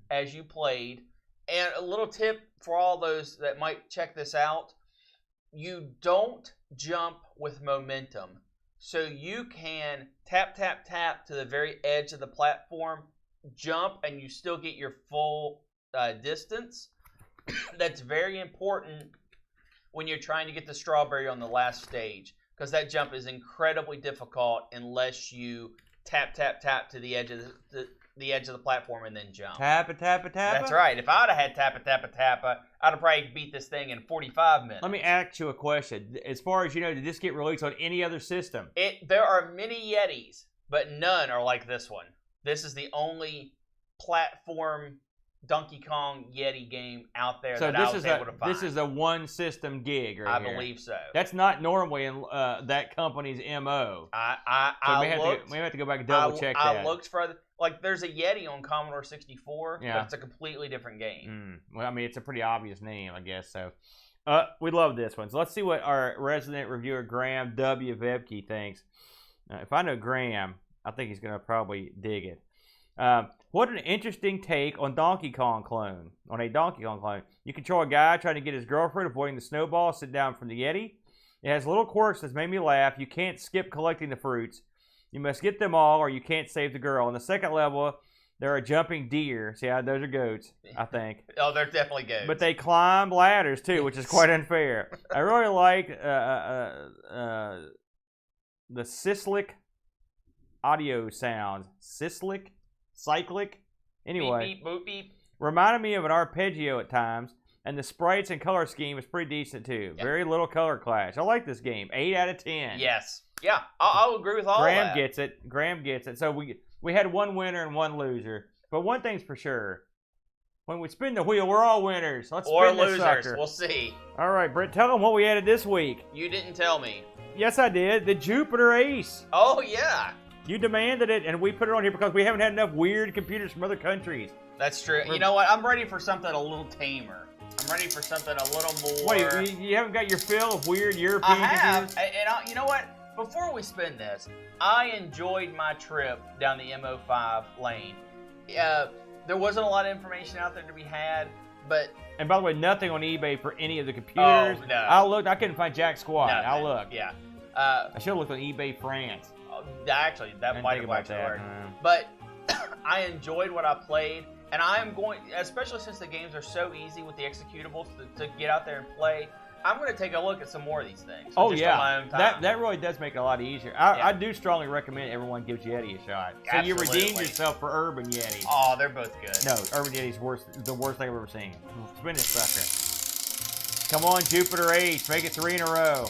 as you played. And a little tip for all those that might check this out, you don't jump with momentum. So you can tap, tap, tap to the very edge of the platform, jump, and you still get your full distance. That's very important when you're trying to get the strawberry on the last stage, because that jump is incredibly difficult unless you tap, tap, tap to the edge of the edge of the platform and then jump. Tappa, tappa, tappa? That's right. If I'd have had tappa, tappa, tappa, I'd have probably beat this thing in 45 minutes. Let me ask you a question. As far as you know, did this get released on any other system? There are many Yetis, but none are like this one. This is the only platform Donkey Kong Yeti game out there that I was able to find. This is a one system gig right here. I believe so. That's not normally in that company's MO. We may have to go back and double check that. I looked for there's a Yeti on Commodore 64, but it's a completely different game. Well, I mean, it's a pretty obvious name, I guess. So, we love this one. So let's see what our resident reviewer Graham W. Vebke thinks. If I know Graham, I think he's going to probably dig it. What an interesting take on a Donkey Kong clone. You control a guy trying to get his girlfriend, avoiding the snowball, sit down from the Yeti. It has little quirks that's made me laugh. You can't skip collecting the fruits. You must get them all or you can't save the girl. On the second level, there are jumping deer. See, those are goats, I think. Oh, they're definitely goats. But they climb ladders, too, which is quite unfair. I really like the cyclic audio sounds. Cyclic? Anyway. Beep, beep, boop, beep. Reminded me of an arpeggio at times, and the sprites and color scheme is pretty decent too. Yep. Very little color clash. I like this game. 8 out of 10. Yes. Yeah, I'll agree with all that. Graham gets it. So we had one winner and one loser. But one thing's for sure. When we spin the wheel, we're all winners. Let's spin this sucker. We'll see. All right, Brent, tell them what we added this week. You didn't tell me. Yes, I did. The Jupiter Ace. Oh, yeah. You demanded it, and we put it on here because we haven't had enough weird computers from other countries. That's true. You know what? I'm ready for something a little tamer. I'm ready for something a little more... Wait, you haven't got your fill of weird European computers? I have, and you know what? Before we spin this, I enjoyed my trip down the MO5 lane. There wasn't a lot of information out there to be had, but... And by the way, nothing on eBay for any of the computers. Oh, no. I looked. I couldn't find jack squat. I looked. Yeah. I should have looked on eBay France. Actually, that might have actually worked. But I enjoyed what I played, And I am going, especially since the games are so easy with the executables to get out there and play, I'm going to take a look at some more of these things. Oh, just yeah. on my own time. That really does make it a lot easier. I do strongly recommend everyone gives Yeti a shot. So Absolutely. you redeemed yourself for Urban Yeti. Oh, they're both good. No, Urban Yeti's the worst thing I've ever seen. Spin this sucker. Come on, Jupiter H. Make it 3 in a row.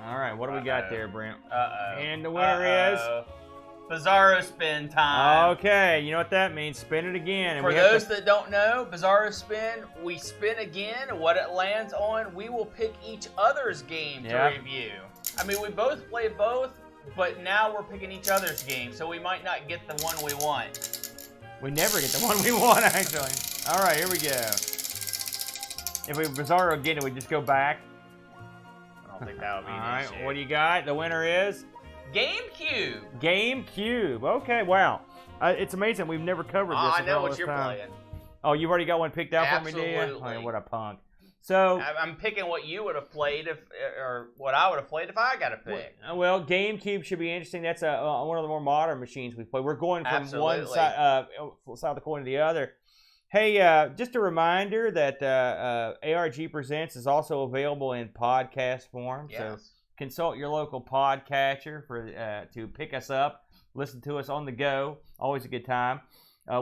All right, what do we got there, Brent? And the winner is... Bizarro spin time. Okay, you know what that means. Spin it again. And For those that don't know, Bizarro spin, we spin again. What it lands on, we will pick each other's game to review. I mean, we both play both, but now we're picking each other's game, so we might not get the one we want. We never get the one we want, actually. All right, here we go. If we Bizarro again, we just go back. I don't think that would be All an right, issue. what do you got? The winner is? GameCube. GameCube. Okay, wow. It's amazing. We've never covered this. I know what you're playing. Oh, you've already got one picked out for me, do you? Oh, what a punk. So I'm picking what you would have played or what I would have played if I got a pick. Well, GameCube should be interesting. That's one of the more modern machines we play. We're going from one side of the coin to the other. Hey, just a reminder that ARG Presents is also available in podcast form. Yes. So consult your local podcatcher to pick us up, listen to us on the go. Always a good time.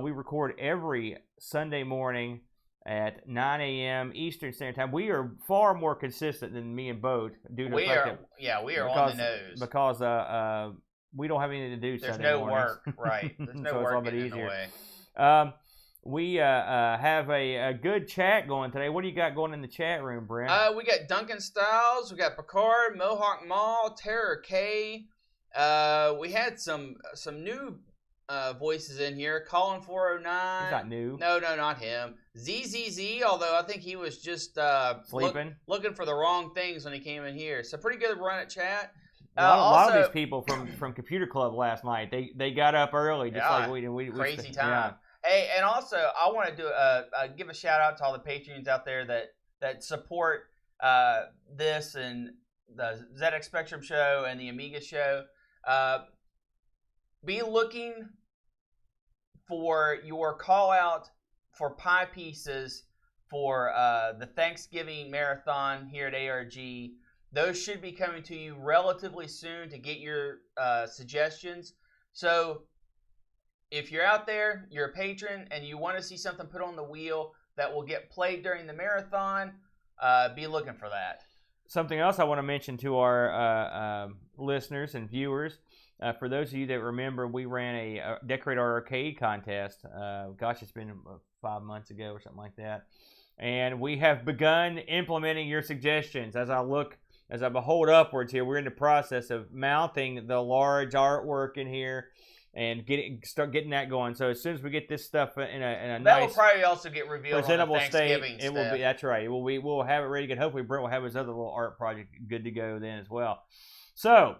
We record every Sunday morning at 9 a.m. Eastern Standard Time. We are far more consistent than me and Boat due to the fact that we are on the nose because we don't have anything to do. There's Sunday no mornings. work, right? There's no so work it's a little bit in easier. the way. We have a good chat going today. What do you got going in the chat room, Brent? We got Duncan Styles, we got Picard, Mohawk Mall, Terror K. We had some new voices in here. Colin 409. He's not new. No, not him. ZZZ, although I think he was just sleeping, looking for the wrong things when he came in here. So pretty good run at chat. A lot of these people from Computer Club last night, they got up early, just like we crazy time. Yeah. Hey, and also I want to do give a shout out to all the Patreons out there that support this and the ZX Spectrum show and the Amiga show. Be looking for your call out for pie pieces for the Thanksgiving marathon here at ARG. Those should be coming to you relatively soon to get your suggestions. So if you're out there, you're a patron, and you want to see something put on the wheel that will get played during the marathon, be looking for that. Something else I want to mention to our listeners and viewers, for those of you that remember, we ran a Decorate Our Arcade contest. Gosh, it's been 5 months ago or something like that. And we have begun implementing your suggestions. As I behold upwards here, we're in the process of mounting the large artwork in here and start getting that going. So as soon as we get this stuff in a that nice, will probably also get revealed presentable on the Thanksgiving state, it will be. That's right. We'll have it ready to go. Hopefully, Brent will have his other little art project good to go then as well. So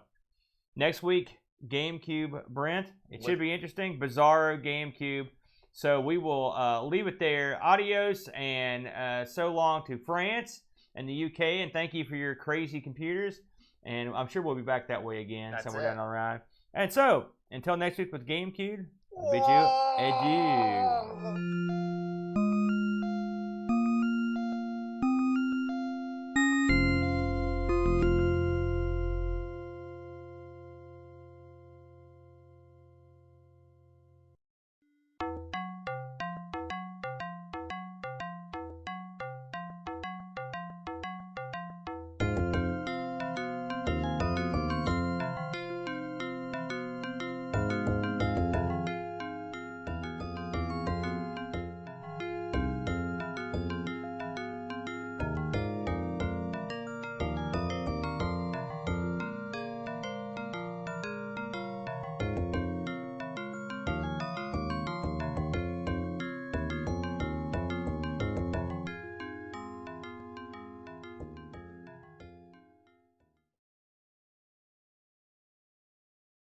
next week, GameCube, Brent. It should be interesting. Bizarro GameCube. So we will leave it there. Adios and so long to France and the UK. And thank you for your crazy computers. And I'm sure we'll be back that way again somewhere down the line. And so, until next week with GameCube, I bid you adieu.